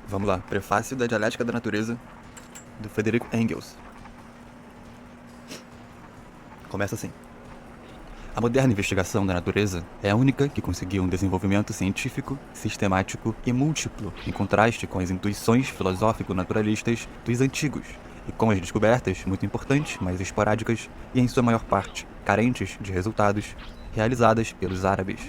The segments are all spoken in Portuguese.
Vamos lá. Prefácio da Dialética da Natureza, do Frederico Engels. Começa assim. A moderna investigação da natureza é a única que conseguiu um desenvolvimento científico, sistemático e múltiplo, em contraste com as intuições filosófico-naturalistas dos antigos, e com as descobertas, muito importantes, mas esporádicas, e em sua maior parte, carentes de resultados, realizadas pelos árabes.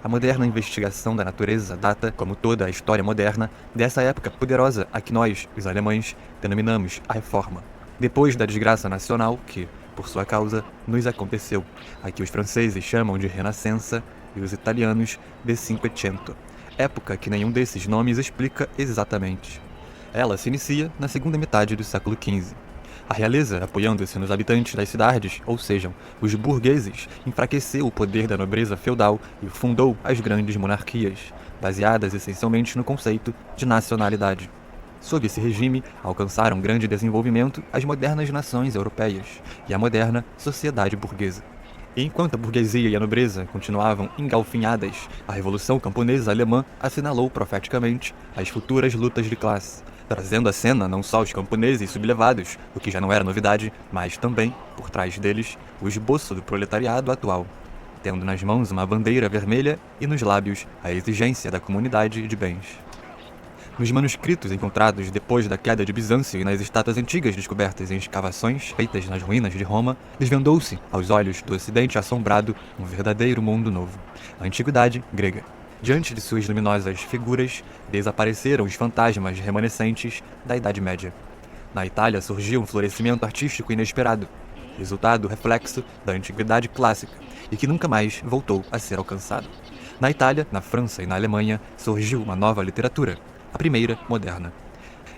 A moderna investigação da natureza data, como toda a história moderna, dessa época poderosa a que nós, os alemães, denominamos a Reforma. Depois da desgraça nacional que, por sua causa, nos aconteceu, a que os franceses chamam de Renascença e os italianos de Cinquecento, época que nenhum desses nomes explica exatamente. Ela se inicia na segunda metade do século XV. A realeza, apoiando-se nos habitantes das cidades, ou sejam, os burgueses, enfraqueceu o poder da nobreza feudal e fundou as grandes monarquias, baseadas essencialmente no conceito de nacionalidade. Sob esse regime, alcançaram grande desenvolvimento as modernas nações europeias e a moderna sociedade burguesa. E enquanto a burguesia e a nobreza continuavam engalfinhadas, a Revolução Camponesa Alemã assinalou profeticamente as futuras lutas de classe, trazendo à cena não só os camponeses sublevados, o que já não era novidade, mas também, por trás deles, o esboço do proletariado atual, tendo nas mãos uma bandeira vermelha e nos lábios a exigência da comunidade de bens. Nos manuscritos encontrados depois da queda de Bizâncio e nas estátuas antigas descobertas em escavações feitas nas ruínas de Roma, desvendou-se, aos olhos do Ocidente assombrado, um verdadeiro mundo novo, a antiguidade grega. Diante de suas luminosas figuras, desapareceram os fantasmas remanescentes da Idade Média. Na Itália surgiu um florescimento artístico inesperado, resultado reflexo da antiguidade clássica, e que nunca mais voltou a ser alcançado. Na Itália, na França e na Alemanha surgiu uma nova literatura, a primeira moderna.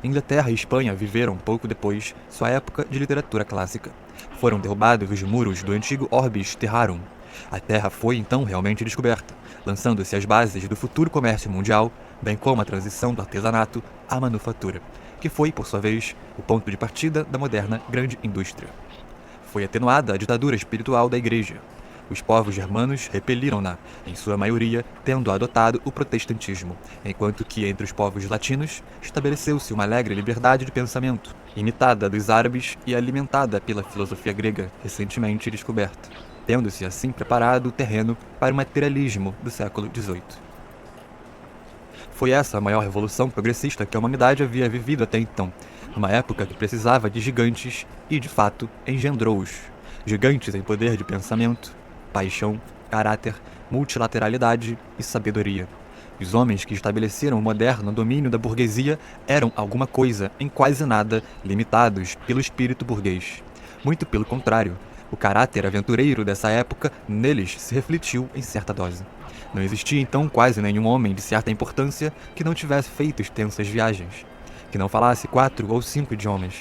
Inglaterra e Espanha viveram pouco depois sua época de literatura clássica. Foram derrubados os muros do antigo Orbis Terrarum. A Terra foi então realmente descoberta, lançando-se as bases do futuro comércio mundial, bem como a transição do artesanato à manufatura, que foi, por sua vez, o ponto de partida da moderna grande indústria. Foi atenuada a ditadura espiritual da Igreja. Os povos germanos repeliram-na, em sua maioria tendo adotado o protestantismo, enquanto que entre os povos latinos estabeleceu-se uma alegre liberdade de pensamento, imitada dos árabes e alimentada pela filosofia grega recentemente descoberta, tendo-se assim preparado o terreno para o materialismo do século XVIII. Foi essa a maior revolução progressista que a humanidade havia vivido até então, numa época que precisava de gigantes e, de fato, engendrou-os. Gigantes em poder de pensamento, paixão, caráter, multilateralidade e sabedoria. Os homens que estabeleceram o moderno domínio da burguesia eram alguma coisa, em quase nada, limitados pelo espírito burguês. Muito pelo contrário, o caráter aventureiro dessa época neles se refletiu em certa dose. Não existia então quase nenhum homem de certa importância que não tivesse feito extensas viagens, que não falasse 4 ou 5 idiomas,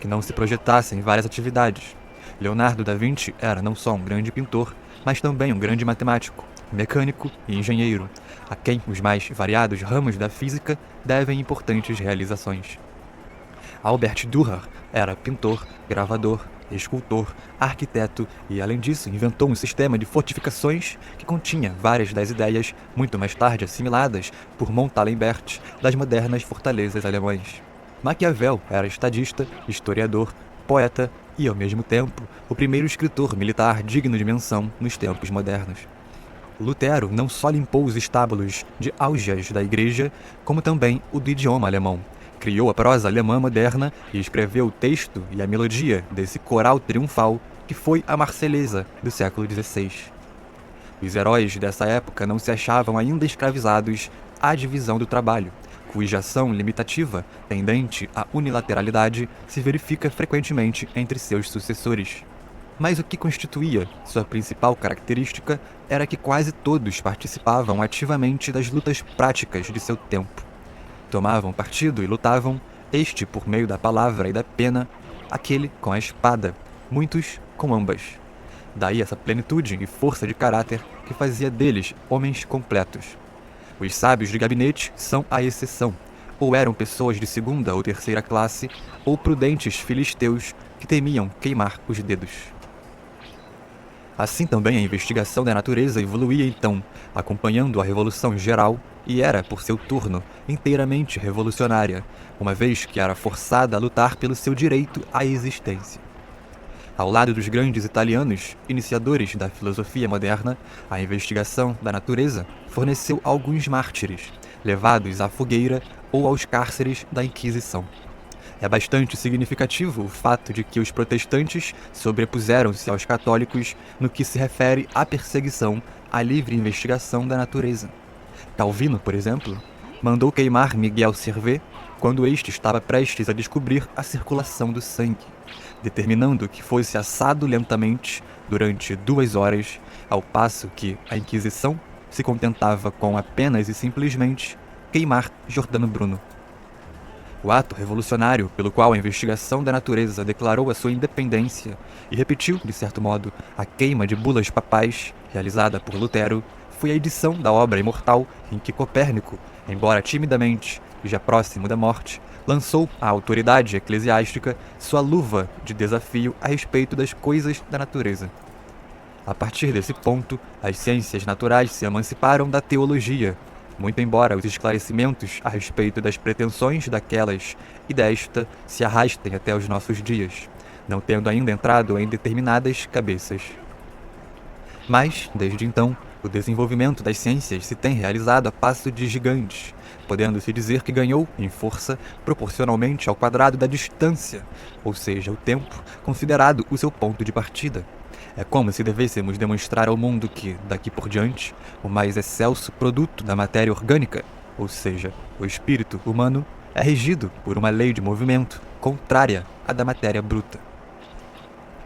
que não se projetasse em várias atividades. Leonardo da Vinci era não só um grande pintor, mas também um grande matemático, mecânico e engenheiro, a quem os mais variados ramos da física devem importantes realizações. Albert Dürer era pintor, gravador, escultor, arquiteto e, além disso, inventou um sistema de fortificações que continha várias das ideias, muito mais tarde assimiladas por Montalembert, das modernas fortalezas alemãs. Maquiavel era estadista, historiador, poeta e, ao mesmo tempo, o primeiro escritor militar digno de menção nos tempos modernos. Lutero não só limpou os estábulos de Augias da Igreja, como também o do idioma alemão. Criou a prosa alemã moderna e escreveu o texto e a melodia desse coral triunfal que foi a Marselhesa do século XVI. Os heróis dessa época não se achavam ainda escravizados à divisão do trabalho, cuja ação limitativa, tendente à unilateralidade, se verifica frequentemente entre seus sucessores. Mas o que constituía sua principal característica era que quase todos participavam ativamente das lutas práticas de seu tempo. Tomavam partido e lutavam, este por meio da palavra e da pena, aquele com a espada, muitos com ambas. Daí essa plenitude e força de caráter que fazia deles homens completos. Os sábios de gabinete são a exceção, ou eram pessoas de segunda ou terceira classe, ou prudentes filisteus que temiam queimar os dedos. Assim também a investigação da natureza evoluía então, acompanhando a revolução geral, e era, por seu turno, inteiramente revolucionária, uma vez que era forçada a lutar pelo seu direito à existência. Ao lado dos grandes italianos, iniciadores da filosofia moderna, a investigação da natureza forneceu alguns mártires, levados à fogueira ou aos cárceres da Inquisição. É bastante significativo o fato de que os protestantes sobrepuseram-se aos católicos no que se refere à perseguição à livre investigação da natureza. Calvino, por exemplo, mandou queimar Miguel Servet quando este estava prestes a descobrir a circulação do sangue, determinando que fosse assado lentamente durante 2 horas, ao passo que a Inquisição se contentava com apenas e simplesmente queimar Giordano Bruno. O ato revolucionário pelo qual a investigação da natureza declarou a sua independência e repetiu, de certo modo, a queima de bulas papais realizada por Lutero foi a edição da obra imortal em que Copérnico, embora timidamente e já próximo da morte, lançou à autoridade eclesiástica sua luva de desafio a respeito das coisas da natureza. A partir desse ponto, as ciências naturais se emanciparam da teologia, muito embora os esclarecimentos a respeito das pretensões daquelas e desta se arrastem até os nossos dias, não tendo ainda entrado em determinadas cabeças. Mas, desde então, o desenvolvimento das ciências se tem realizado a passo de gigantes, podendo-se dizer que ganhou em força proporcionalmente ao quadrado da distância, ou seja, o tempo considerado o seu ponto de partida. É como se devêssemos demonstrar ao mundo que, daqui por diante, o mais excelso produto da matéria orgânica, ou seja, o espírito humano, é regido por uma lei de movimento contrária à da matéria bruta.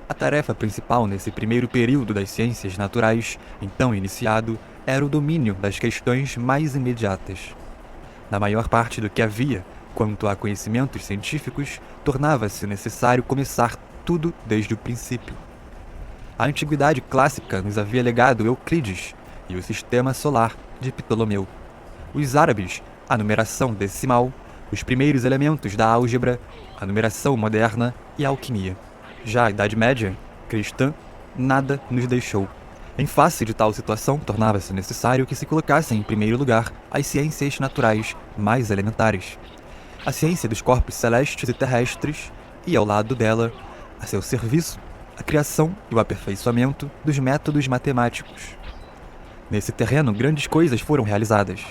A tarefa principal nesse primeiro período das ciências naturais, então iniciado, era o domínio das questões mais imediatas. Na maior parte do que havia, quanto a conhecimentos científicos, tornava-se necessário começar tudo desde o princípio. A antiguidade clássica nos havia legado Euclides e o sistema solar de Ptolomeu. Os árabes, a numeração decimal, os primeiros elementos da álgebra, a numeração moderna e a alquimia. Já a Idade Média, cristã, nada nos deixou. Em face de tal situação, tornava-se necessário que se colocassem em primeiro lugar as ciências naturais mais elementares. A ciência dos corpos celestes e terrestres e, ao lado dela, a seu serviço, a criação e o aperfeiçoamento dos métodos matemáticos. Nesse terreno, grandes coisas foram realizadas.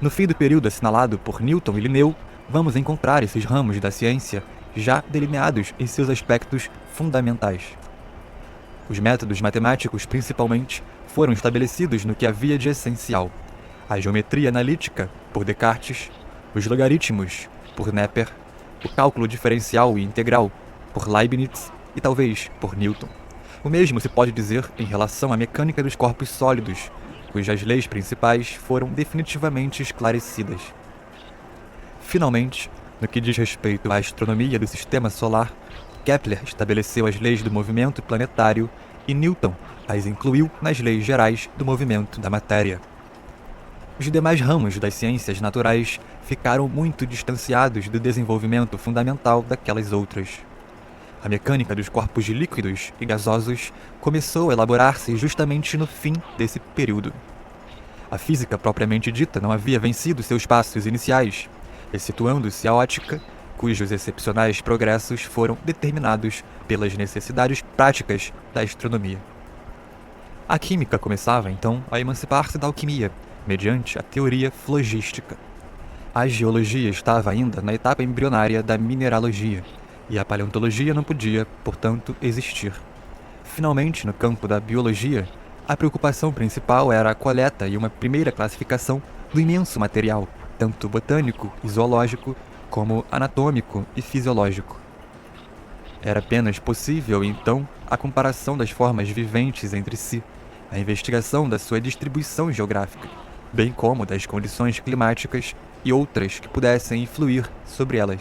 No fim do período assinalado por Newton e Linneu, vamos encontrar esses ramos da ciência já delineados em seus aspectos fundamentais. Os métodos matemáticos, principalmente, foram estabelecidos no que havia de essencial: a geometria analítica, por Descartes, os logaritmos, por Neper, o cálculo diferencial e integral, por Leibniz e talvez por Newton. O mesmo se pode dizer em relação à mecânica dos corpos sólidos, cujas leis principais foram definitivamente esclarecidas. Finalmente, no que diz respeito à astronomia do sistema solar, Kepler estabeleceu as leis do movimento planetário e Newton as incluiu nas leis gerais do movimento da matéria. Os demais ramos das ciências naturais ficaram muito distanciados do desenvolvimento fundamental daquelas outras. A mecânica dos corpos líquidos e gasosos começou a elaborar-se justamente no fim desse período. A física propriamente dita não havia vencido seus passos iniciais, excetuando-se a ótica, cujos excepcionais progressos foram determinados pelas necessidades práticas da astronomia. A química começava, então, a emancipar-se da alquimia, mediante a teoria flogística. A geologia estava ainda na etapa embrionária da mineralogia, e a paleontologia não podia, portanto, existir. Finalmente, no campo da biologia, a preocupação principal era a coleta e uma primeira classificação do imenso material, tanto botânico e zoológico, como anatômico e fisiológico. Era apenas possível, então, a comparação das formas viventes entre si, a investigação da sua distribuição geográfica, bem como das condições climáticas e outras que pudessem influir sobre elas.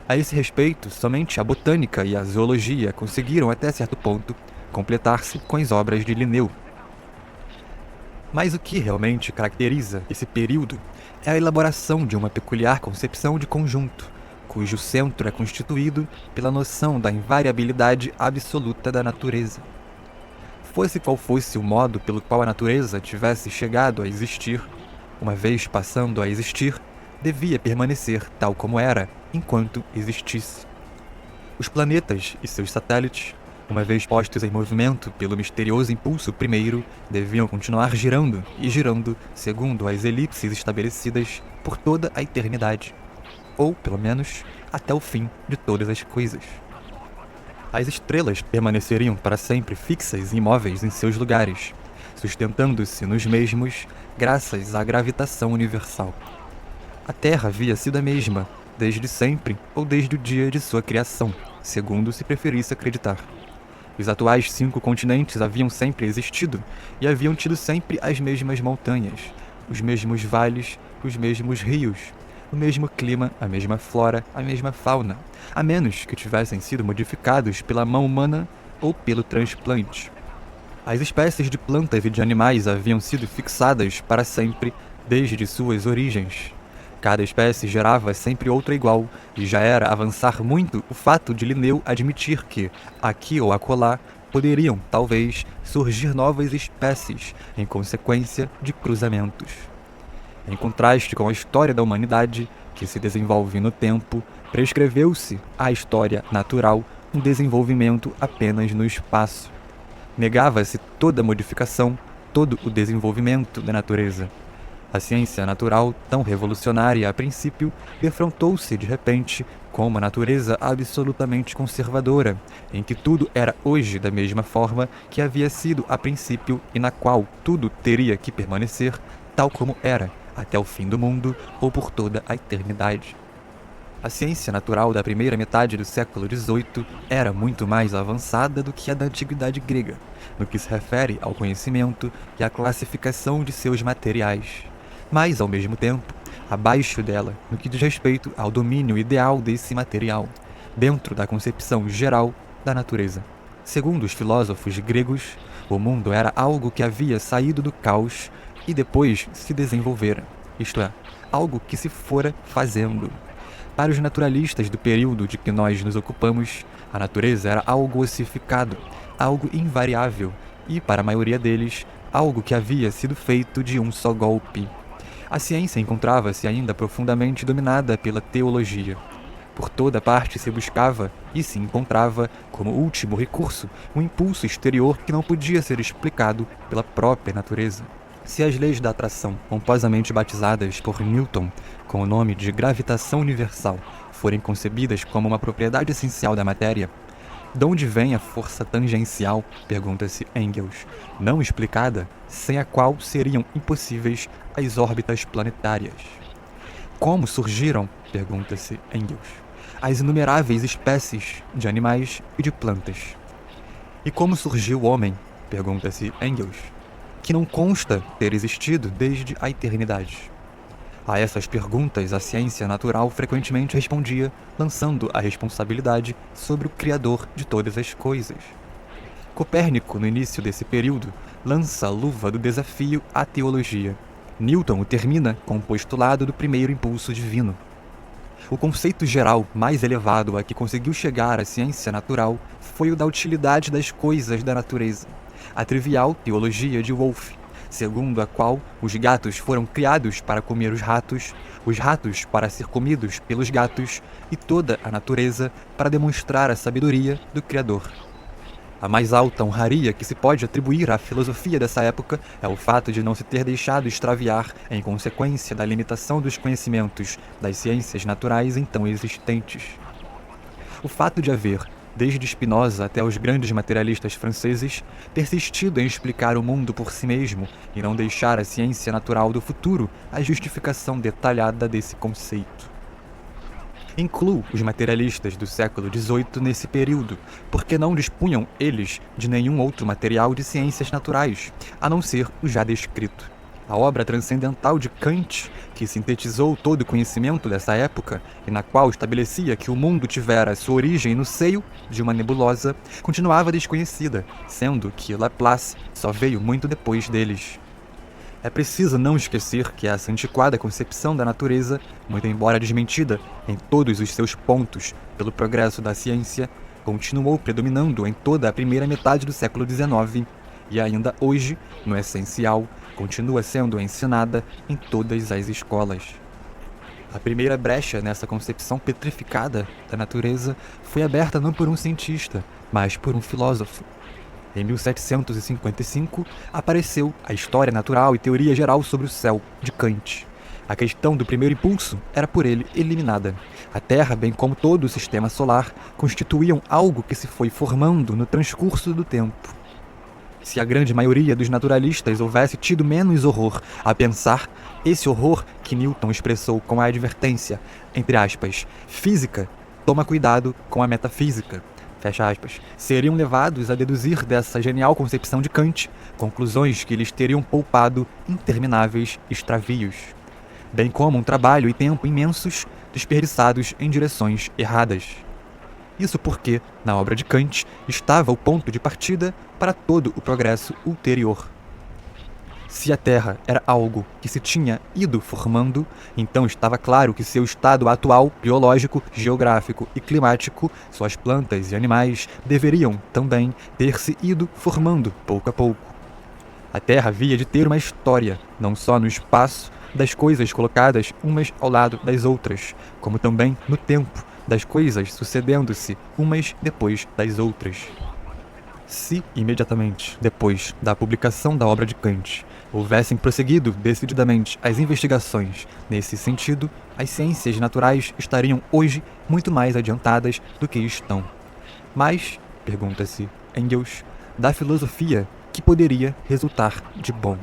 A esse respeito, somente a botânica e a zoologia conseguiram, até certo ponto, completar-se com as obras de Linneu. Mas o que realmente caracteriza esse período é a elaboração de uma peculiar concepção de conjunto, cujo centro é constituído pela noção da invariabilidade absoluta da natureza. fosse qual fosse o modo pelo qual a natureza tivesse chegado a existir, uma vez passando a existir, devia permanecer tal como era enquanto existisse. Os planetas e seus satélites, uma vez postos em movimento pelo misterioso impulso primeiro, deviam continuar girando e girando segundo as elipses estabelecidas por toda a eternidade, ou, pelo menos, até o fim de todas as coisas. As estrelas permaneceriam para sempre fixas e imóveis em seus lugares, sustentando-se nos mesmos graças à gravitação universal. A Terra havia sido a mesma, desde sempre ou desde o dia de sua criação, segundo se preferisse acreditar. Os atuais 5 continentes haviam sempre existido e haviam tido sempre as mesmas montanhas, os mesmos vales, os mesmos rios, o mesmo clima, a mesma flora, a mesma fauna, a menos que tivessem sido modificados pela mão humana ou pelo transplante. As espécies de plantas e de animais haviam sido fixadas para sempre desde suas origens. Cada espécie gerava sempre outra igual, e já era avançar muito o fato de Linneu admitir que, aqui ou acolá, poderiam, talvez, surgir novas espécies em consequência de cruzamentos. Em contraste com a história da humanidade, que se desenvolve no tempo, prescreveu-se à história natural um desenvolvimento apenas no espaço. Negava-se toda modificação, todo o desenvolvimento da natureza. A ciência natural, tão revolucionária a princípio, defrontou-se de repente com uma natureza absolutamente conservadora, em que tudo era hoje da mesma forma que havia sido a princípio e na qual tudo teria que permanecer tal como era, até o fim do mundo ou por toda a eternidade. A ciência natural da primeira metade do século XVIII era muito mais avançada do que a da antiguidade grega, no que se refere ao conhecimento e à classificação de seus materiais, mas, ao mesmo tempo, abaixo dela no que diz respeito ao domínio ideal desse material, dentro da concepção geral da natureza. Segundo os filósofos gregos, o mundo era algo que havia saído do caos e depois se desenvolvera, isto é, algo que se fora fazendo. Para os naturalistas do período de que nós nos ocupamos, a natureza era algo ossificado, algo invariável e, para a maioria deles, algo que havia sido feito de um só golpe. A ciência encontrava-se ainda profundamente dominada pela teologia. Por toda parte se buscava e se encontrava, como último recurso, um impulso exterior que não podia ser explicado pela própria natureza. Se as leis da atração, pomposamente batizadas por Newton com o nome de gravitação universal, forem concebidas como uma propriedade essencial da matéria, de onde vem a força tangencial, pergunta-se Engels, não explicada, sem a qual seriam impossíveis as órbitas planetárias? Como surgiram, pergunta-se Engels, as inumeráveis espécies de animais e de plantas? E como surgiu o homem, pergunta-se Engels, que não consta ter existido desde a eternidade? A essas perguntas, a ciência natural frequentemente respondia, lançando a responsabilidade sobre o Criador de todas as coisas. Copérnico, no início desse período, lança a luva do desafio à teologia. Newton o termina com o postulado do primeiro impulso divino. O conceito geral mais elevado a que conseguiu chegar a ciência natural foi o da utilidade das coisas da natureza, a trivial teologia de Wolff, segundo a qual os gatos foram criados para comer os ratos para ser comidos pelos gatos e toda a natureza para demonstrar a sabedoria do Criador. A mais alta honraria que se pode atribuir à filosofia dessa época é o fato de não se ter deixado extraviar em consequência da limitação dos conhecimentos das ciências naturais então existentes. O fato de haver, desde Spinoza até os grandes materialistas franceses, persistido em explicar o mundo por si mesmo e não deixar à ciência natural do futuro a justificação detalhada desse conceito. Incluo os materialistas do século XVIII nesse período, porque não dispunham eles de nenhum outro material de ciências naturais, a não ser o já descrito. A obra transcendental de Kant, que sintetizou todo o conhecimento dessa época e na qual estabelecia que o mundo tivera sua origem no seio de uma nebulosa, continuava desconhecida, sendo que Laplace só veio muito depois deles. É preciso não esquecer que essa antiquada concepção da natureza, muito embora desmentida em todos os seus pontos pelo progresso da ciência, continuou predominando em toda a primeira metade do século XIX, e ainda hoje, no essencial, continua sendo ensinada em todas as escolas. A primeira brecha nessa concepção petrificada da natureza foi aberta não por um cientista, mas por um filósofo. Em 1755, apareceu A História Natural e Teoria Geral sobre o Céu, de Kant. A questão do primeiro impulso era por ele eliminada. A Terra, bem como todo o sistema solar, constituíam algo que se foi formando no transcurso do tempo. Se a grande maioria dos naturalistas houvesse tido menos horror a pensar, esse horror que Newton expressou com a advertência, entre aspas, física, toma cuidado com a metafísica, fecha aspas, seriam levados a deduzir dessa genial concepção de Kant conclusões que lhes teriam poupado intermináveis extravios, bem como um trabalho e tempo imensos desperdiçados em direções erradas. Isso porque, na obra de Kant, estava o ponto de partida para todo o progresso ulterior. Se a Terra era algo que se tinha ido formando, então estava claro que seu estado atual, biológico, geográfico e climático, suas plantas e animais, deveriam também ter se ido formando pouco a pouco. A Terra havia de ter uma história, não só no espaço das coisas colocadas umas ao lado das outras, como também no tempo das coisas sucedendo-se umas depois das outras. Se, imediatamente depois da publicação da obra de Kant, houvessem prosseguido decididamente as investigações nesse sentido, as ciências naturais estariam hoje muito mais adiantadas do que estão. Mas, pergunta-se Engels, da filosofia que poderia resultar de bom?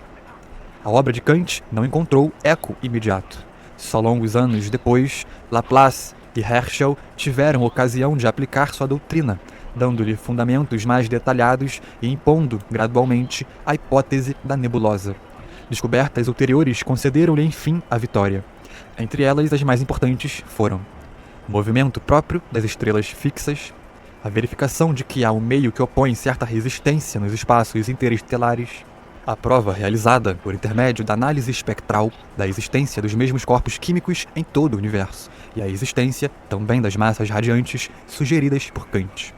A obra de Kant não encontrou eco imediato. Só longos anos depois, Laplace e Herschel tiveram ocasião de aplicar sua doutrina, dando-lhe fundamentos mais detalhados e impondo, gradualmente, a hipótese da nebulosa. Descobertas ulteriores concederam-lhe, enfim, a vitória. Entre elas, as mais importantes foram o movimento próprio das estrelas fixas, a verificação de que há um meio que opõe certa resistência nos espaços interestelares, a prova realizada por intermédio da análise espectral da existência dos mesmos corpos químicos em todo o universo, e a existência também das massas radiantes sugeridas por Kant.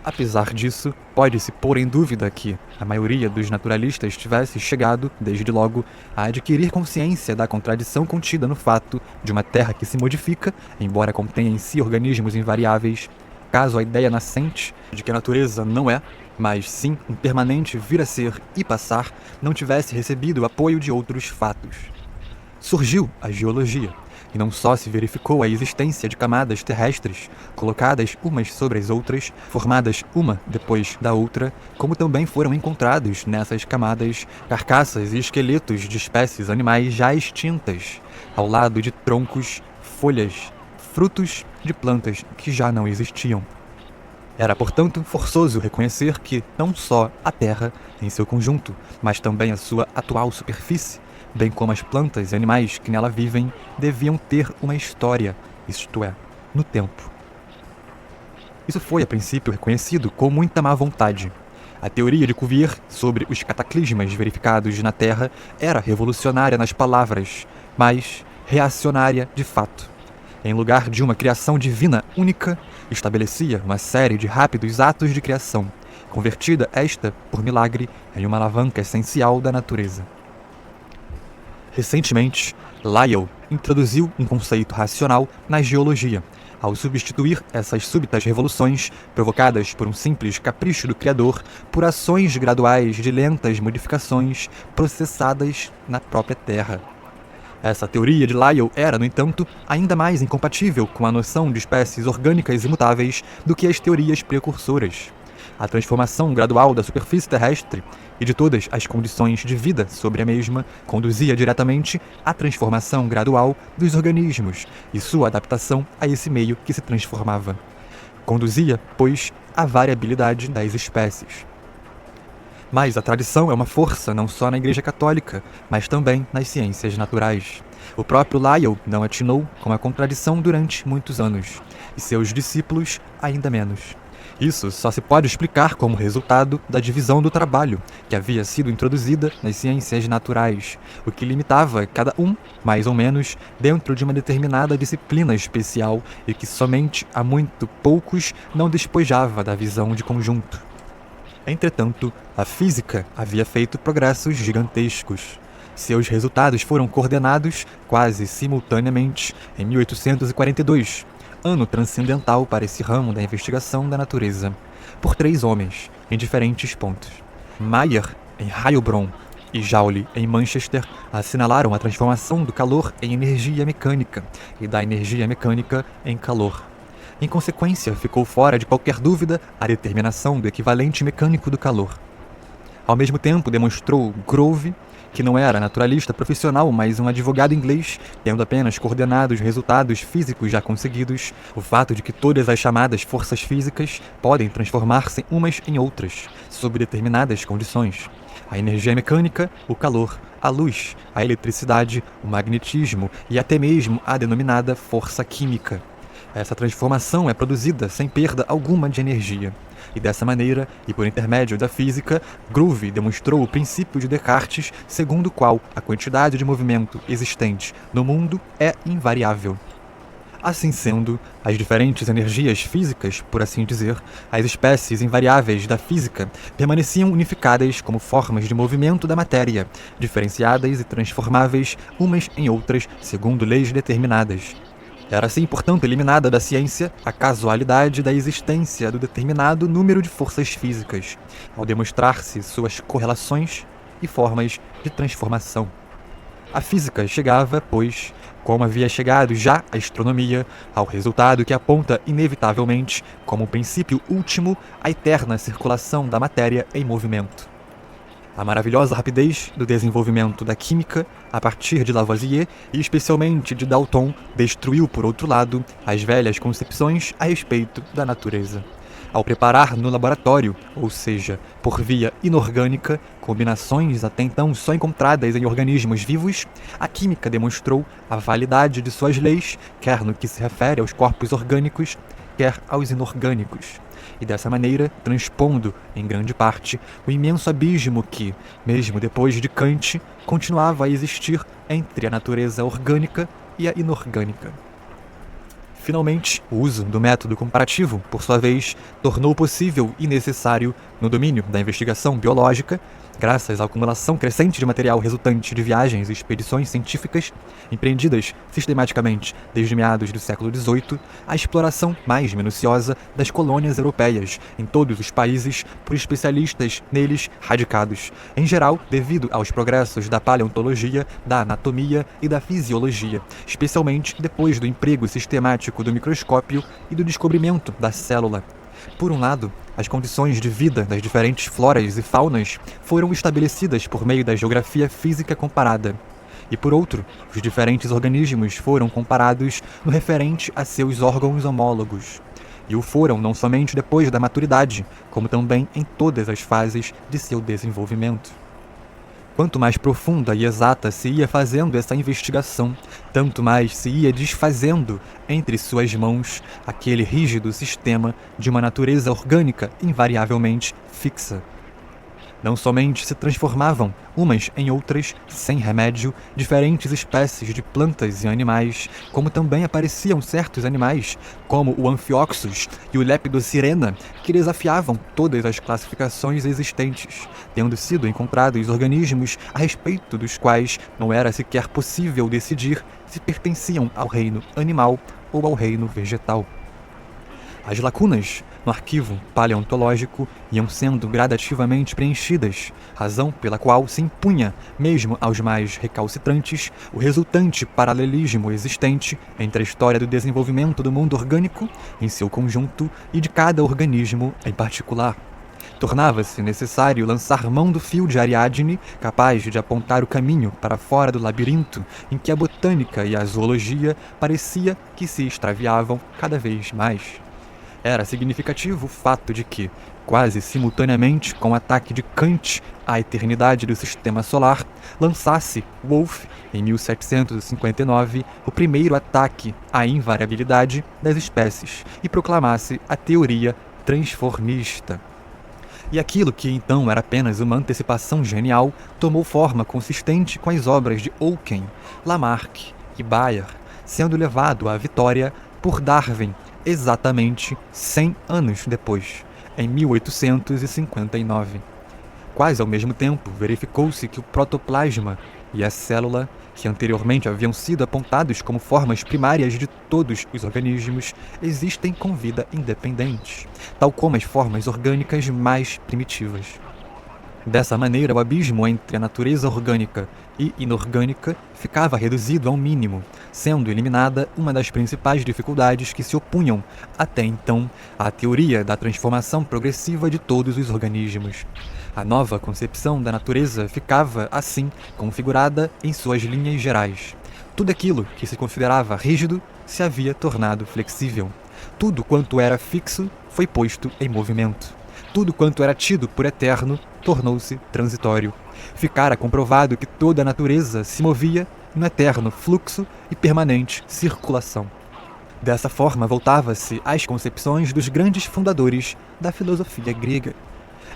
Apesar disso, pode-se pôr em dúvida que a maioria dos naturalistas tivesse chegado, desde logo, a adquirir consciência da contradição contida no fato de uma Terra que se modifica, embora contenha em si organismos invariáveis, caso a ideia nascente de que a natureza não é, mas sim um permanente vir a ser e passar, não tivesse recebido o apoio de outros fatos. Surgiu a geologia, e não só se verificou a existência de camadas terrestres, colocadas umas sobre as outras, formadas uma depois da outra, como também foram encontrados nessas camadas carcaças e esqueletos de espécies animais já extintas, ao lado de troncos, folhas, frutos de plantas que já não existiam. Era, portanto, forçoso reconhecer que não só a Terra, em seu conjunto, mas também a sua atual superfície, bem como as plantas e animais que nela vivem, deviam ter uma história, isto é, no tempo. Isso foi, a princípio, reconhecido com muita má vontade. A teoria de Cuvier sobre os cataclismas verificados na Terra era revolucionária nas palavras, mas reacionária de fato. Em lugar de uma criação divina única, estabelecia uma série de rápidos atos de criação, convertida esta, por milagre, em uma alavanca essencial da natureza. Recentemente, Lyell introduziu um conceito racional na geologia, ao substituir essas súbitas revoluções, provocadas por um simples capricho do Criador, por ações graduais de lentas modificações processadas na própria Terra. Essa teoria de Lyell era, no entanto, ainda mais incompatível com a noção de espécies orgânicas imutáveis do que as teorias precursoras. A transformação gradual da superfície terrestre e de todas as condições de vida sobre a mesma conduzia diretamente à transformação gradual dos organismos e sua adaptação a esse meio que se transformava. Conduzia, pois, à variabilidade das espécies. Mas a tradição é uma força não só na Igreja Católica, mas também nas ciências naturais. O próprio Lyell não atinou com a contradição durante muitos anos, e seus discípulos ainda menos. Isso só se pode explicar como resultado da divisão do trabalho, que havia sido introduzida nas ciências naturais, o que limitava cada um, mais ou menos, dentro de uma determinada disciplina especial e que somente a muito poucos não despojava da visão de conjunto. Entretanto, a física havia feito progressos gigantescos. Seus resultados foram coordenados quase simultaneamente em 1842, ano transcendental para esse ramo da investigação da natureza, por 3 homens, em diferentes pontos. Mayer, em Heilbronn, e Joule, em Manchester, assinalaram a transformação do calor em energia mecânica e da energia mecânica em calor. Em consequência, ficou fora de qualquer dúvida a determinação do equivalente mecânico do calor. Ao mesmo tempo, demonstrou Grove, que não era naturalista profissional, mas um advogado inglês, tendo apenas coordenado os resultados físicos já conseguidos, o fato de que todas as chamadas forças físicas podem transformar-se umas em outras, sob determinadas condições. A energia mecânica, o calor, a luz, a eletricidade, o magnetismo e até mesmo a denominada força química. Essa transformação é produzida sem perda alguma de energia. E dessa maneira, e por intermédio da física, Grove demonstrou o princípio de Descartes, segundo o qual a quantidade de movimento existente no mundo é invariável. Assim sendo, as diferentes energias físicas, por assim dizer, as espécies invariáveis da física, permaneciam unificadas como formas de movimento da matéria, diferenciadas e transformáveis umas em outras segundo leis determinadas. Era assim, portanto, eliminada da ciência a casualidade da existência do determinado número de forças físicas, ao demonstrar-se suas correlações e formas de transformação. A física chegava, pois, como havia chegado já a astronomia, ao resultado que aponta inevitavelmente, como princípio último, a eterna circulação da matéria em movimento. A maravilhosa rapidez do desenvolvimento da química, a partir de Lavoisier e especialmente de Dalton, destruiu, por outro lado, as velhas concepções a respeito da natureza. Ao preparar no laboratório, ou seja, por via inorgânica, combinações até então só encontradas em organismos vivos, a química demonstrou a validade de suas leis, quer no que se refere aos corpos orgânicos, quer aos inorgânicos. E dessa maneira, transpondo, em grande parte, o imenso abismo que, mesmo depois de Kant, continuava a existir entre a natureza orgânica e a inorgânica. Finalmente, o uso do método comparativo, por sua vez, tornou possível e necessário, no domínio da investigação biológica, graças à acumulação crescente de material resultante de viagens e expedições científicas empreendidas sistematicamente desde meados do século XVIII, a exploração mais minuciosa das colônias europeias em todos os países por especialistas neles radicados, em geral devido aos progressos da paleontologia, da anatomia e da fisiologia, especialmente depois do emprego sistemático do microscópio e do descobrimento da célula. Por um lado, as condições de vida das diferentes floras e faunas foram estabelecidas por meio da geografia física comparada. E por outro, os diferentes organismos foram comparados no referente a seus órgãos homólogos. E o foram não somente depois da maturidade, como também em todas as fases de seu desenvolvimento. Quanto mais profunda e exata se ia fazendo essa investigação, tanto mais se ia desfazendo entre suas mãos aquele rígido sistema de uma natureza orgânica invariavelmente fixa. Não somente se transformavam, umas em outras, sem remédio, diferentes espécies de plantas e animais, como também apareciam certos animais, como o Amphioxus e o Lepidosirena, que desafiavam todas as classificações existentes, tendo sido encontrados organismos a respeito dos quais não era sequer possível decidir se pertenciam ao reino animal ou ao reino vegetal. As lacunas no arquivo paleontológico iam sendo gradativamente preenchidas, razão pela qual se impunha, mesmo aos mais recalcitrantes, o resultante paralelismo existente entre a história do desenvolvimento do mundo orgânico em seu conjunto e de cada organismo em particular. Tornava-se necessário lançar mão do fio de Ariadne, capaz de apontar o caminho para fora do labirinto em que a botânica e a zoologia parecia que se extraviavam cada vez mais. Era significativo o fato de que, quase simultaneamente com o ataque de Kant à eternidade do sistema solar, lançasse Wolff, em 1759, o primeiro ataque à invariabilidade das espécies e proclamasse a teoria transformista. E aquilo que então era apenas uma antecipação genial tomou forma consistente com as obras de Oken, Lamarck e Bayer, sendo levado à vitória por Darwin exatamente 100 anos depois, em 1859. Quase ao mesmo tempo, verificou-se que o protoplasma e a célula, que anteriormente haviam sido apontados como formas primárias de todos os organismos, existem com vida independente, tal como as formas orgânicas mais primitivas. Dessa maneira, o abismo entre a natureza orgânica e inorgânica ficava reduzido ao mínimo, sendo eliminada uma das principais dificuldades que se opunham, até então, à teoria da transformação progressiva de todos os organismos. A nova concepção da natureza ficava, assim, configurada em suas linhas gerais. Tudo aquilo que se considerava rígido se havia tornado flexível. Tudo quanto era fixo foi posto em movimento. Tudo quanto era tido por eterno tornou-se transitório. Ficara comprovado que toda a natureza se movia no eterno fluxo e permanente circulação. Dessa forma, voltava-se às concepções dos grandes fundadores da filosofia grega.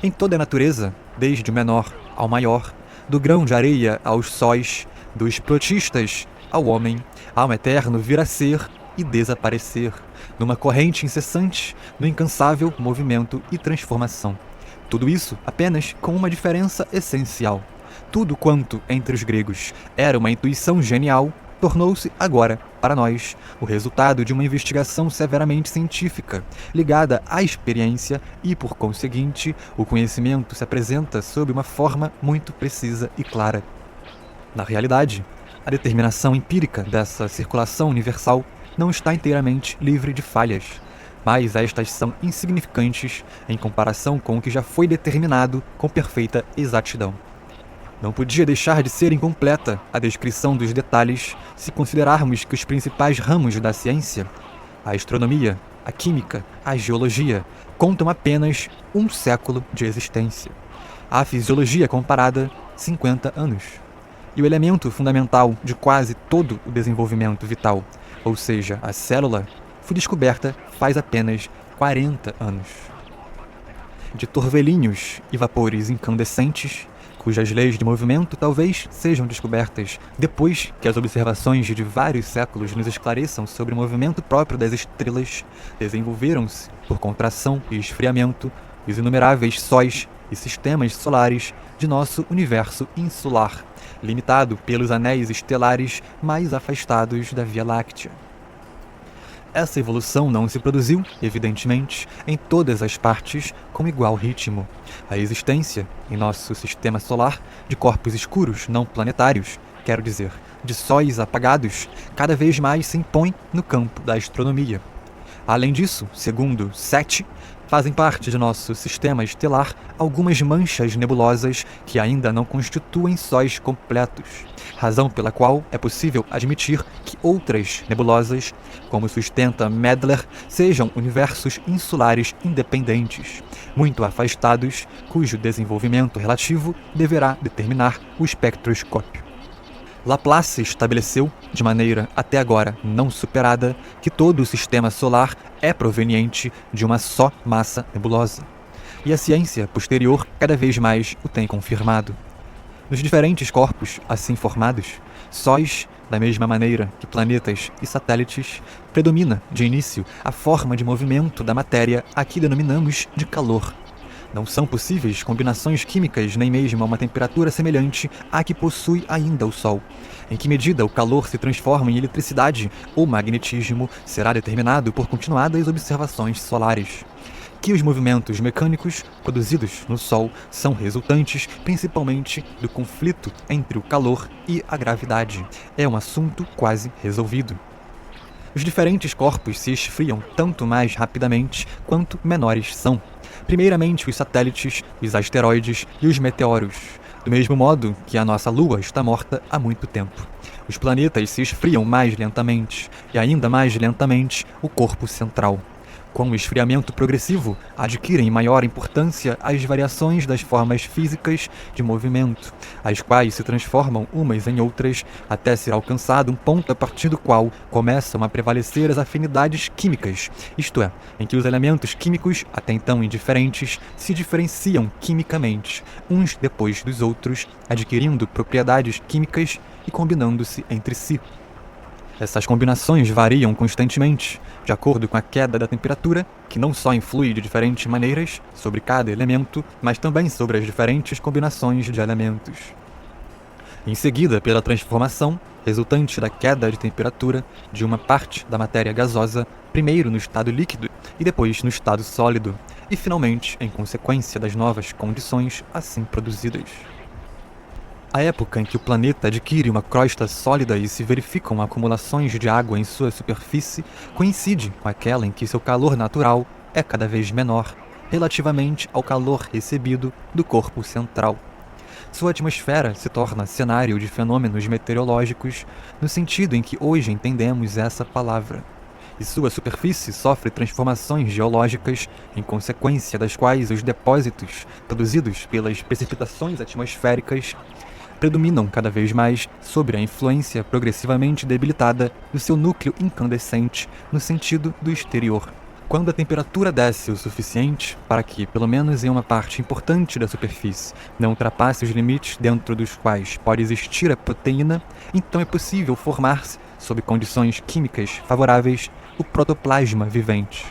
Em toda a natureza, desde o menor ao maior, do grão de areia aos sóis, dos protistas ao homem, há um eterno vir a ser e desaparecer, numa corrente incessante, no incansável movimento e transformação. Tudo isso apenas com uma diferença essencial. Tudo quanto, entre os gregos, era uma intuição genial, tornou-se agora, para nós, o resultado de uma investigação severamente científica, ligada à experiência e, por conseguinte, o conhecimento se apresenta sob uma forma muito precisa e clara. Na realidade, a determinação empírica dessa circulação universal não está inteiramente livre de falhas, mas estas são insignificantes em comparação com o que já foi determinado com perfeita exatidão. Não podia deixar de ser incompleta a descrição dos detalhes se considerarmos que os principais ramos da ciência, a astronomia, a química, a geologia, contam apenas um século de existência. A fisiologia comparada, 50 anos. E o elemento fundamental de quase todo o desenvolvimento vital, ou seja, a célula, foi descoberta faz apenas 40 anos. De torvelinhos e vapores incandescentes, cujas leis de movimento talvez sejam descobertas depois que as observações de vários séculos nos esclareçam sobre o movimento próprio das estrelas, desenvolveram-se, por contração e esfriamento, os inumeráveis sóis e sistemas solares de nosso universo insular, limitado pelos anéis estelares mais afastados da Via Láctea. Essa evolução não se produziu, evidentemente, em todas as partes com igual ritmo. A existência, em nosso sistema solar, de corpos escuros não planetários, quero dizer, de sóis apagados, cada vez mais se impõe no campo da astronomia. Além disso, segundo Sete, fazem parte de nosso sistema estelar algumas manchas nebulosas que ainda não constituem sóis completos, razão pela qual é possível admitir que outras nebulosas, como sustenta Mädler, sejam universos insulares independentes, muito afastados, cujo desenvolvimento relativo deverá determinar o espectroscópio. Laplace estabeleceu, de maneira até agora não superada, que todo o sistema solar é proveniente de uma só massa nebulosa. E a ciência posterior cada vez mais o tem confirmado. Nos diferentes corpos assim formados, sóis, da mesma maneira que planetas e satélites, predomina, de início, a forma de movimento da matéria a que denominamos de calor. Não são possíveis combinações químicas nem mesmo a uma temperatura semelhante à que possui ainda o Sol. Em que medida o calor se transforma em eletricidade ou magnetismo será determinado por continuadas observações solares. Que os movimentos mecânicos produzidos no Sol são resultantes principalmente do conflito entre o calor e a gravidade. É um assunto quase resolvido. Os diferentes corpos se esfriam tanto mais rapidamente quanto menores são. Primeiramente os satélites, os asteroides e os meteoros, do mesmo modo que a nossa Lua está morta há muito tempo. Os planetas se esfriam mais lentamente, e ainda mais lentamente o corpo central. Com o esfriamento progressivo, adquirem maior importância as variações das formas físicas de movimento, as quais se transformam umas em outras até ser alcançado um ponto a partir do qual começam a prevalecer as afinidades químicas, isto é, em que os elementos químicos, até então indiferentes, se diferenciam quimicamente, uns depois dos outros, adquirindo propriedades químicas e combinando-se entre si. Essas combinações variam constantemente, de acordo com a queda da temperatura, que não só influi de diferentes maneiras sobre cada elemento, mas também sobre as diferentes combinações de elementos. Em seguida, pela transformação resultante da queda de temperatura de uma parte da matéria gasosa, primeiro no estado líquido e depois no estado sólido, e finalmente em consequência das novas condições assim produzidas. A época em que o planeta adquire uma crosta sólida e se verificam acumulações de água em sua superfície coincide com aquela em que seu calor natural é cada vez menor, relativamente ao calor recebido do corpo central. Sua atmosfera se torna cenário de fenômenos meteorológicos no sentido em que hoje entendemos essa palavra, e sua superfície sofre transformações geológicas em consequência das quais os depósitos produzidos pelas precipitações atmosféricas predominam cada vez mais sobre a influência progressivamente debilitada do seu núcleo incandescente no sentido do exterior. Quando a temperatura desce o suficiente para que, pelo menos em uma parte importante da superfície, não ultrapasse os limites dentro dos quais pode existir a proteína, então é possível formar-se, sob condições químicas favoráveis, o protoplasma vivente.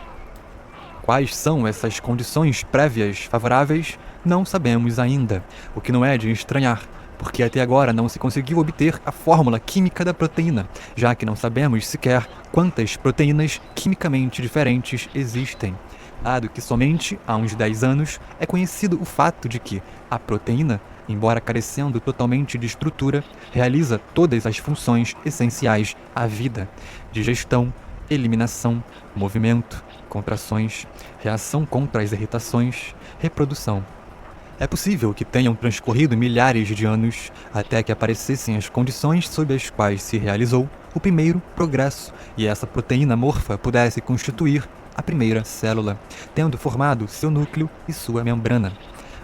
Quais são essas condições prévias favoráveis, não sabemos ainda, o que não é de estranhar, porque até agora não se conseguiu obter a fórmula química da proteína, já que não sabemos sequer quantas proteínas quimicamente diferentes existem, dado que somente há uns 10 anos é conhecido o fato de que a proteína, embora carecendo totalmente de estrutura, realiza todas as funções essenciais à vida: digestão, eliminação, movimento, contrações, reação contra as irritações, reprodução. É possível que tenham transcorrido milhares de anos até que aparecessem as condições sob as quais se realizou o primeiro progresso e essa proteína amorfa pudesse constituir a primeira célula, tendo formado seu núcleo e sua membrana.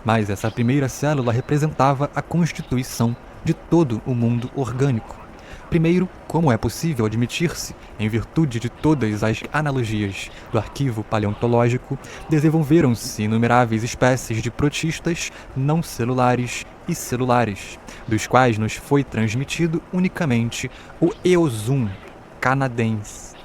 Mas essa primeira célula representava a constituição de todo o mundo orgânico. Primeiro, como é possível admitir-se, em virtude de todas as analogias do arquivo paleontológico, desenvolveram-se inumeráveis espécies de protistas não celulares e celulares, dos quais nos foi transmitido unicamente o Eosum canadense.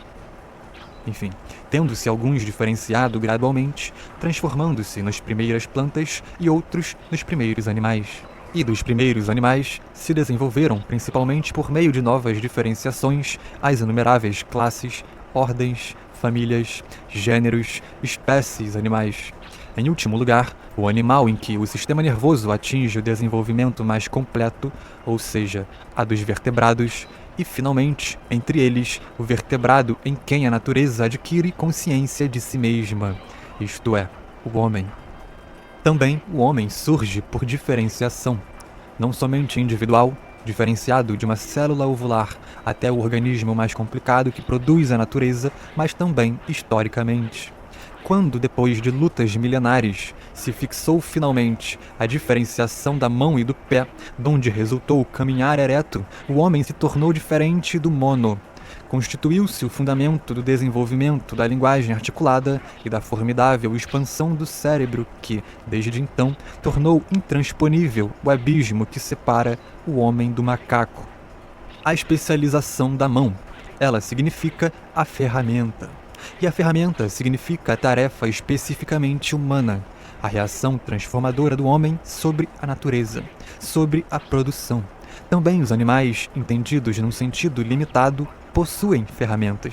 Enfim, tendo-se alguns diferenciado gradualmente, transformando-se nas primeiras plantas e outros nos primeiros animais. E dos primeiros animais se desenvolveram principalmente por meio de novas diferenciações as inumeráveis classes, ordens, famílias, gêneros, espécies animais. Em último lugar, o animal em que o sistema nervoso atinge o desenvolvimento mais completo, ou seja, a dos vertebrados, e finalmente, entre eles, o vertebrado em quem a natureza adquire consciência de si mesma, isto é, o homem. Também o homem surge por diferenciação, não somente individual, diferenciado de uma célula ovular até o organismo mais complicado que produz a natureza, mas também historicamente. Quando, depois de lutas milenares, se fixou finalmente a diferenciação da mão e do pé, donde resultou o caminhar ereto, o homem se tornou diferente do mono. Constituiu-se o fundamento do desenvolvimento da linguagem articulada e da formidável expansão do cérebro que, desde então, tornou intransponível o abismo que separa o homem do macaco. A especialização da mão. Ela significa a ferramenta. E a ferramenta significa a tarefa especificamente humana, a reação transformadora do homem sobre a natureza, sobre a produção. Também os animais, entendidos num sentido limitado, possuem ferramentas,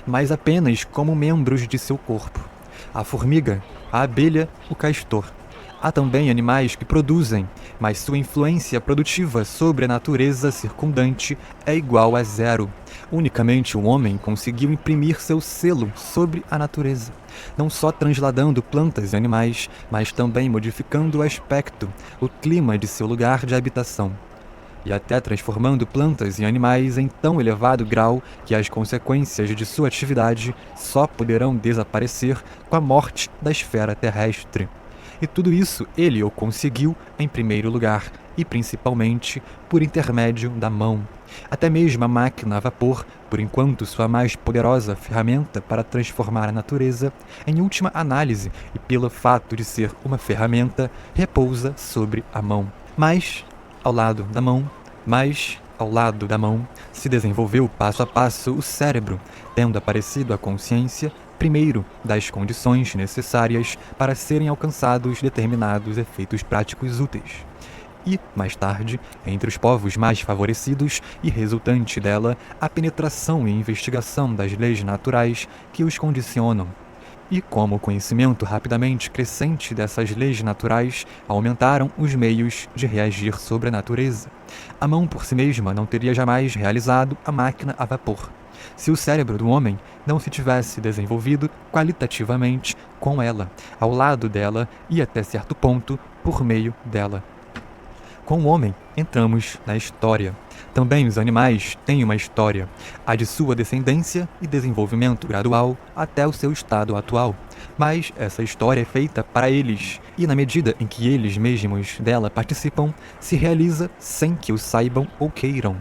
mas apenas como membros de seu corpo. A formiga, a abelha, o castor. Há também animais que produzem, mas sua influência produtiva sobre a natureza circundante é igual a zero. Unicamente o homem conseguiu imprimir seu selo sobre a natureza, não só transladando plantas e animais, mas também modificando o aspecto, o clima de seu lugar de habitação, e até transformando plantas e animais em tão elevado grau que as consequências de sua atividade só poderão desaparecer com a morte da esfera terrestre. E tudo isso ele o conseguiu em primeiro lugar, e principalmente por intermédio da mão. Até mesmo a máquina a vapor, por enquanto sua mais poderosa ferramenta para transformar a natureza, em última análise e pelo fato de ser uma ferramenta, repousa sobre a mão. Mas, ao lado da mão, mais ao lado da mão, se desenvolveu passo a passo o cérebro, tendo aparecido a consciência primeiro das condições necessárias para serem alcançados determinados efeitos práticos úteis. E, mais tarde, entre os povos mais favorecidos e resultante dela, a penetração e investigação das leis naturais que os condicionam. E como o conhecimento rapidamente crescente dessas leis naturais aumentaram os meios de reagir sobre a natureza. A mão por si mesma não teria jamais realizado a máquina a vapor, se o cérebro do homem não se tivesse desenvolvido qualitativamente com ela, ao lado dela e até certo ponto por meio dela. Com o homem, entramos na história. Também os animais têm uma história, a de sua descendência e desenvolvimento gradual até o seu estado atual. Mas essa história é feita para eles, e na medida em que eles mesmos dela participam, se realiza sem que o saibam ou queiram.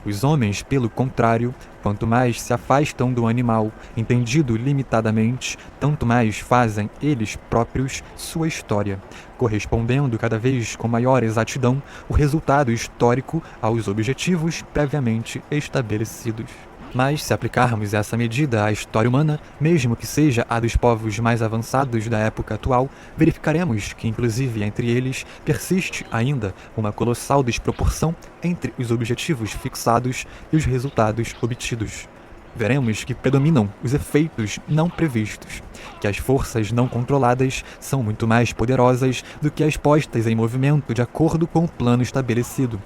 Os homens, pelo contrário, quanto mais se afastam do animal, entendido limitadamente, tanto mais fazem eles próprios sua história, correspondendo cada vez com maior exatidão o resultado histórico aos objetivos previamente estabelecidos. Mas, se aplicarmos essa medida à história humana, mesmo que seja a dos povos mais avançados da época atual, verificaremos que, inclusive entre eles, persiste ainda uma colossal desproporção entre os objetivos fixados e os resultados obtidos. Veremos que predominam os efeitos não previstos, que as forças não controladas são muito mais poderosas do que as postas em movimento de acordo com o plano estabelecido.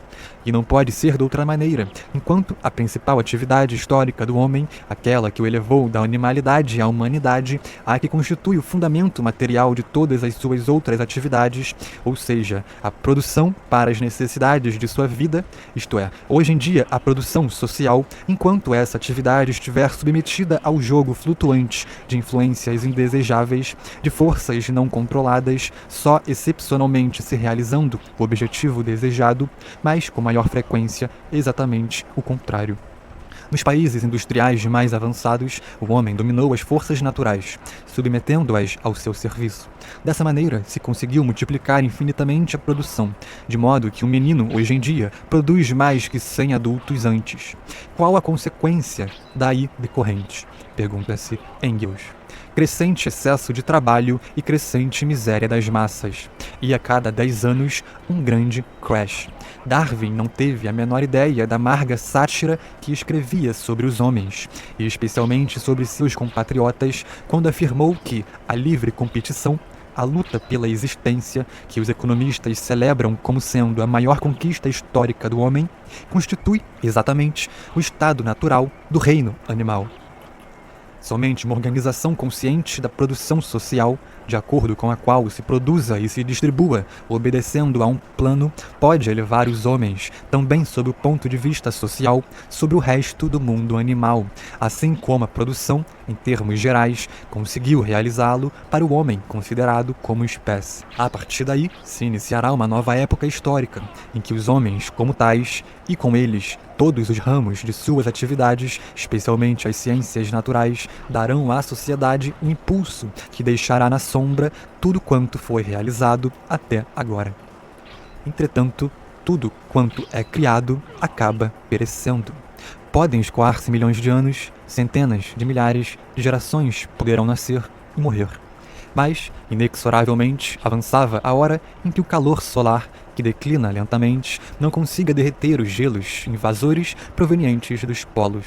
E não pode ser de outra maneira, enquanto a principal atividade histórica do homem, aquela que o elevou da animalidade à humanidade, a que constitui o fundamento material de todas as suas outras atividades, ou seja, a produção para as necessidades de sua vida, isto é, hoje em dia a produção social, enquanto essa atividade estiver submetida ao jogo flutuante de influências indesejáveis, de forças não controladas, só excepcionalmente se realizando o objetivo desejado, mas com maior frequência exatamente o contrário. Nos países industriais mais avançados, o homem dominou as forças naturais, submetendo-as ao seu serviço. Dessa maneira, se conseguiu multiplicar infinitamente a produção, de modo que um menino, hoje em dia, produz mais que 100 adultos antes. Qual a consequência daí decorrente? Pergunta-se Engels. Crescente excesso de trabalho e crescente miséria das massas. E a cada 10 anos, um grande crash. Darwin não teve a menor ideia da amarga sátira que escrevia sobre os homens, e especialmente sobre seus compatriotas, quando afirmou que a livre competição, a luta pela existência, que os economistas celebram como sendo a maior conquista histórica do homem, constitui exatamente o estado natural do reino animal. Somente uma organização consciente da produção social, de acordo com a qual se produza e se distribua, obedecendo a um plano, pode elevar os homens, também sob o ponto de vista social, sobre o resto do mundo animal, assim como a produção, em termos gerais, conseguiu realizá-lo para o homem considerado como espécie. A partir daí, se iniciará uma nova época histórica, em que os homens, como tais, e com eles todos os ramos de suas atividades, especialmente as ciências naturais, darão à sociedade um impulso que deixará na sombra tudo quanto foi realizado até agora. Entretanto, tudo quanto é criado acaba perecendo. Podem escoar-se milhões de anos, centenas de milhares de gerações poderão nascer e morrer. Mas, inexoravelmente, avançava a hora em que o calor solar, que declina lentamente, não consiga derreter os gelos invasores provenientes dos polos.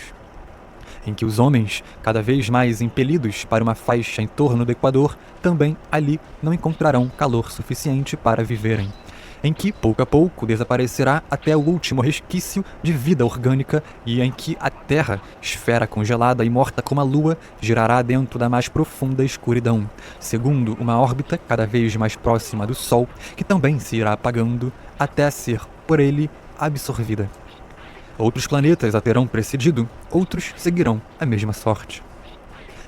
Em que os homens, cada vez mais impelidos para uma faixa em torno do Equador, também ali não encontrarão calor suficiente para viverem. Em que, pouco a pouco, desaparecerá até o último resquício de vida orgânica e em que a Terra, esfera congelada e morta como a Lua, girará dentro da mais profunda escuridão, segundo uma órbita cada vez mais próxima do Sol, que também se irá apagando até ser, por ele, absorvida. Outros planetas a terão precedido, outros seguirão a mesma sorte.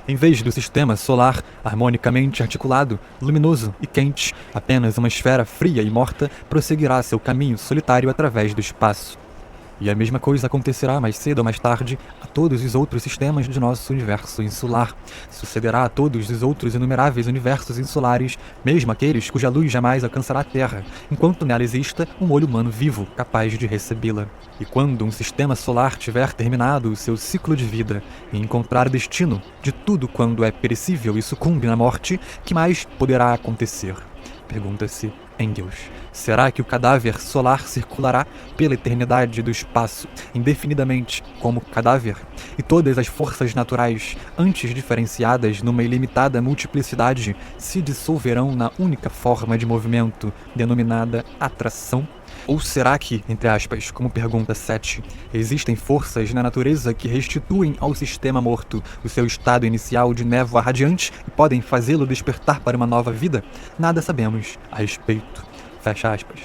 Em vez do sistema solar, harmonicamente articulado, luminoso e quente, apenas uma esfera fria e morta prosseguirá seu caminho solitário através do espaço. E a mesma coisa acontecerá mais cedo ou mais tarde a todos os outros sistemas de nosso universo insular. Sucederá a todos os outros inumeráveis universos insulares, mesmo aqueles cuja luz jamais alcançará a Terra, enquanto nela exista um olho humano vivo capaz de recebê-la. E quando um sistema solar tiver terminado o seu ciclo de vida e encontrar destino de tudo quando é perecível e sucumbe na morte, que mais poderá acontecer? Pergunta-se Engels. Será que o cadáver solar circulará pela eternidade do espaço, indefinidamente como cadáver? E todas as forças naturais, antes diferenciadas numa ilimitada multiplicidade, se dissolverão na única forma de movimento, denominada atração? Ou será que, entre aspas, como pergunta 7, existem forças na natureza que restituem ao sistema morto o seu estado inicial de névoa radiante e podem fazê-lo despertar para uma nova vida? Nada sabemos a respeito. Fecha aspas.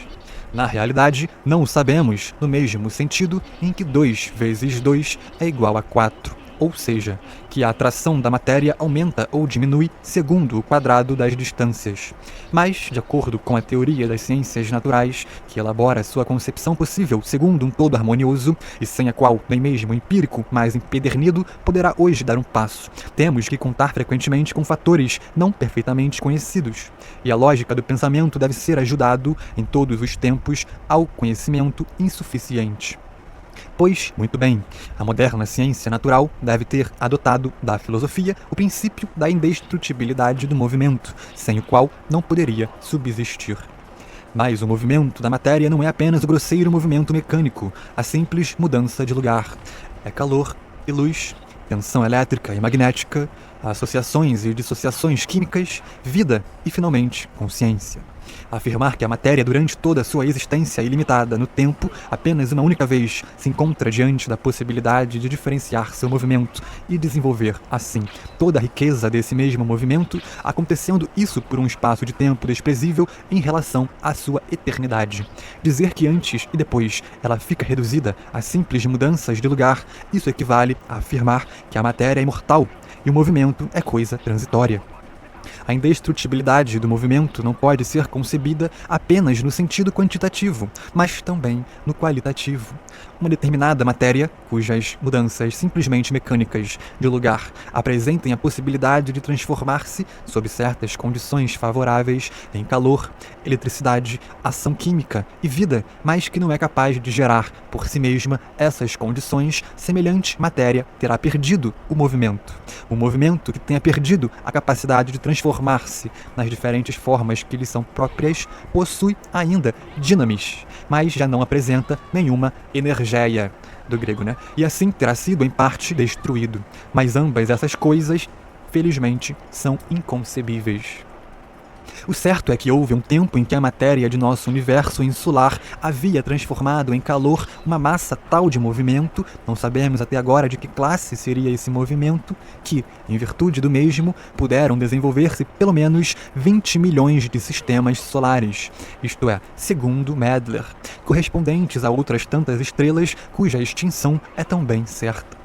Na realidade, não o sabemos no mesmo sentido em que 2 vezes 2 é igual a 4. Ou seja, que a atração da matéria aumenta ou diminui segundo o quadrado das distâncias. Mas, de acordo com a teoria das ciências naturais, que elabora sua concepção possível segundo um todo harmonioso, e sem a qual nem mesmo o empírico mais empedernido poderá hoje dar um passo, temos que contar frequentemente com fatores não perfeitamente conhecidos. E a lógica do pensamento deve ser ajudado, em todos os tempos, ao conhecimento insuficiente. Pois, muito bem, a moderna ciência natural deve ter adotado da filosofia o princípio da indestrutibilidade do movimento, sem o qual não poderia subsistir. Mas o movimento da matéria não é apenas o grosseiro movimento mecânico, a simples mudança de lugar. É calor e luz, tensão elétrica e magnética, associações e dissociações químicas, vida e, finalmente, consciência. Afirmar que a matéria, durante toda a sua existência ilimitada no tempo, apenas uma única vez se encontra diante da possibilidade de diferenciar seu movimento e desenvolver, assim, toda a riqueza desse mesmo movimento, acontecendo isso por um espaço de tempo desprezível em relação à sua eternidade. Dizer que antes e depois ela fica reduzida a simples mudanças de lugar, isso equivale a afirmar que a matéria é imortal e o movimento é coisa transitória. A indestrutibilidade do movimento não pode ser concebida apenas no sentido quantitativo, mas também no qualitativo. Uma determinada matéria, cujas mudanças simplesmente mecânicas de lugar apresentem a possibilidade de transformar-se, sob certas condições favoráveis, em calor, eletricidade, ação química e vida, mas que não é capaz de gerar, por si mesma, essas condições, semelhante matéria terá perdido o movimento. O movimento que tenha perdido a capacidade de transformar-se nas diferentes formas que lhe são próprias, possui ainda dinamis, mas já não apresenta nenhuma energia, do grego, né? E assim terá sido em parte destruído. Mas ambas essas coisas, felizmente, são inconcebíveis. O certo é que houve um tempo em que a matéria de nosso universo insular havia transformado em calor uma massa tal de movimento, não sabemos até agora de que classe seria esse movimento, que, em virtude do mesmo, puderam desenvolver-se pelo menos 20 milhões de sistemas solares, isto é, segundo Mädler, correspondentes a outras tantas estrelas cuja extinção é também certa.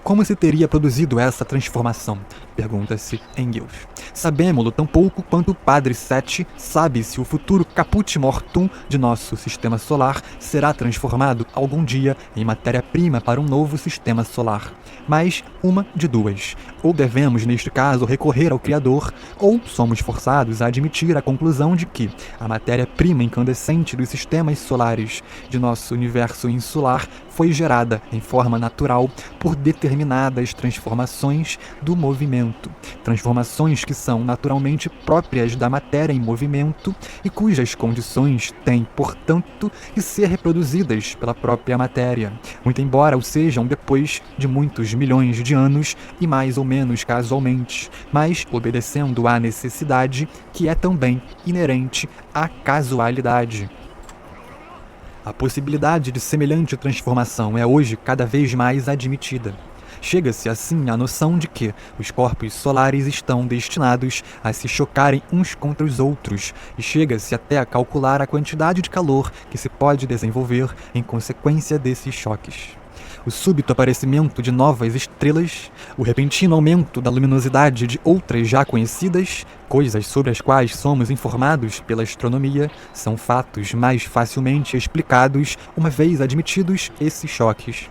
Como se teria produzido essa transformação? Pergunta-se Engels. Sabemo-lo tão pouco quanto o Padre Sete sabe se o futuro caput mortum de nosso sistema solar será transformado algum dia em matéria-prima para um novo sistema solar. Mas uma de duas. Ou devemos, neste caso, recorrer ao Criador, ou somos forçados a admitir a conclusão de que a matéria-prima incandescente dos sistemas solares de nosso universo insular foi gerada em forma natural por determinadas transformações do movimento. Transformações que são naturalmente próprias da matéria em movimento e cujas condições têm, portanto, que ser reproduzidas pela própria matéria, muito embora o sejam depois de muitos milhões de anos e mais ou menos casualmente, mas obedecendo à necessidade que é também inerente à casualidade. A possibilidade de semelhante transformação é hoje cada vez mais admitida. Chega-se assim à noção de que os corpos solares estão destinados a se chocarem uns contra os outros, e chega-se até a calcular a quantidade de calor que se pode desenvolver em consequência desses choques. o súbito aparecimento de novas estrelas, o repentino aumento da luminosidade de outras já conhecidas, coisas sobre as quais somos informados pela astronomia, são fatos mais facilmente explicados uma vez admitidos esses choques.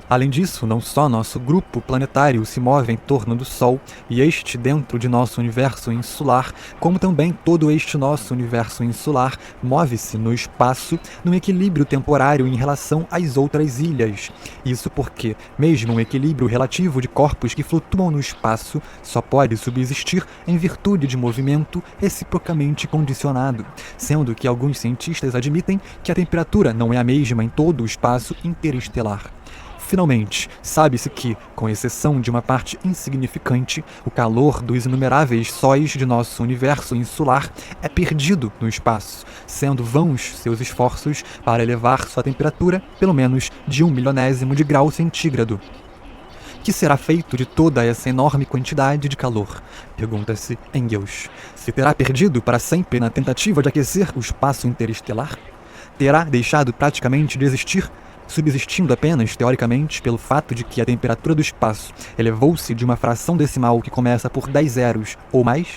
Além disso, não só nosso grupo planetário se move em torno do Sol, e este dentro de nosso universo insular, como também todo este nosso universo insular move-se no espaço num equilíbrio temporário em relação às outras ilhas. Isso porque, mesmo um equilíbrio relativo de corpos que flutuam no espaço só pode subsistir em virtude de movimento reciprocamente condicionado, sendo que alguns cientistas admitem que a temperatura não é a mesma em todo o espaço interestelar. Finalmente, sabe-se que, com exceção de uma parte insignificante, o calor dos inumeráveis sóis de nosso universo insular é perdido no espaço, sendo vãos seus esforços para elevar sua temperatura pelo menos de 1/1000 de grau centígrado. Que será feito de toda essa enorme quantidade de calor? Pergunta-se Engels. Se terá perdido para sempre na tentativa de aquecer o espaço interestelar? Terá deixado praticamente de existir, subsistindo apenas, teoricamente, pelo fato de que a temperatura do espaço elevou-se de uma fração decimal que começa por 10 zeros ou mais?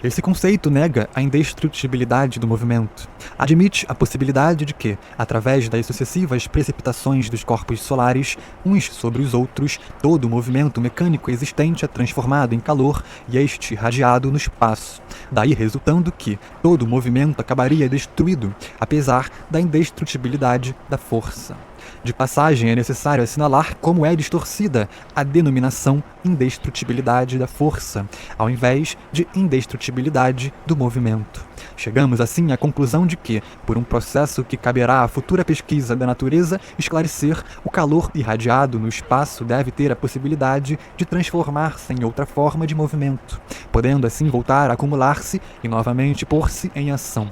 Esse conceito nega a indestrutibilidade do movimento. Admite a possibilidade de que, através das sucessivas precipitações dos corpos solares, uns sobre os outros, todo o movimento mecânico existente é transformado em calor e este irradiado no espaço. Daí resultando que todo o movimento acabaria destruído, apesar da indestrutibilidade da força. De passagem, é necessário assinalar como é distorcida a denominação indestrutibilidade da força, ao invés de indestrutibilidade do movimento. Chegamos assim à conclusão de que, por um processo que caberá à futura pesquisa da natureza esclarecer, o calor irradiado no espaço deve ter a possibilidade de transformar-se em outra forma de movimento, podendo assim voltar a acumular-se e novamente pôr-se em ação.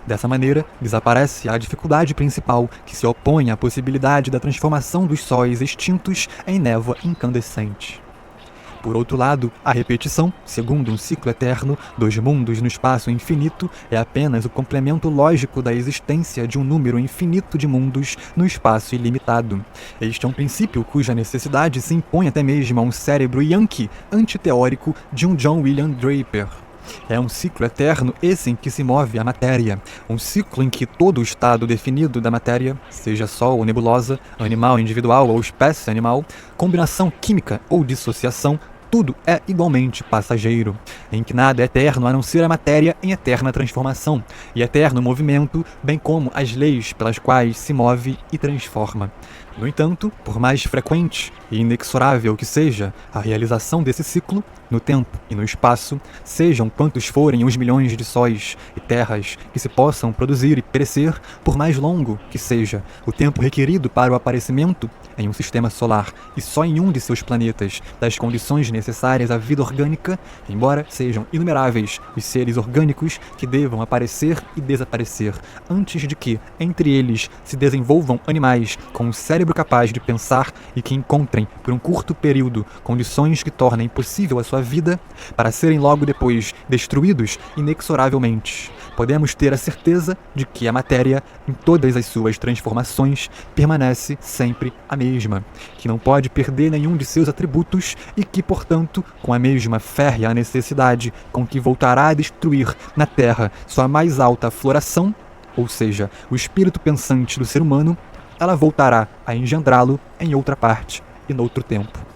Dessa maneira, desaparece a dificuldade principal que se opõe à possibilidade da transformação dos sóis extintos em névoa incandescente. Por outro lado, a repetição, segundo um ciclo eterno, dos mundos no espaço infinito é apenas o complemento lógico da existência de um número infinito de mundos no espaço ilimitado. Este é um princípio cuja necessidade se impõe até mesmo a um cérebro yankee antiteórico de um John William Draper. É um ciclo eterno esse em que se move a matéria, um ciclo em que todo o estado definido da matéria, seja Sol ou nebulosa, animal individual ou espécie animal, combinação química ou dissociação, tudo é igualmente passageiro, em que nada é eterno a não ser a matéria em eterna transformação e eterno movimento, bem como as leis pelas quais se move e transforma. No entanto, por mais frequente e inexorável que seja a realização desse ciclo, no tempo e no espaço, sejam quantos forem os milhões de sóis e terras que se possam produzir e perecer, por mais longo que seja o tempo requerido para o aparecimento em um sistema solar e só em um de seus planetas das condições necessárias à vida orgânica, embora sejam inumeráveis os seres orgânicos que devam aparecer e desaparecer antes de que, entre eles, se desenvolvam animais com um cérebro capaz de pensar e que encontrem, por um curto período, condições que tornem possível a sua vida, para serem logo depois destruídos inexoravelmente. Podemos ter a certeza de que a matéria, em todas as suas transformações, permanece sempre a mesma, que não pode perder nenhum de seus atributos e que, portanto, com a mesma férrea necessidade com que voltará a destruir na Terra sua mais alta floração, ou seja, o espírito pensante do ser humano, ela voltará a engendrá-lo em outra parte e noutro tempo.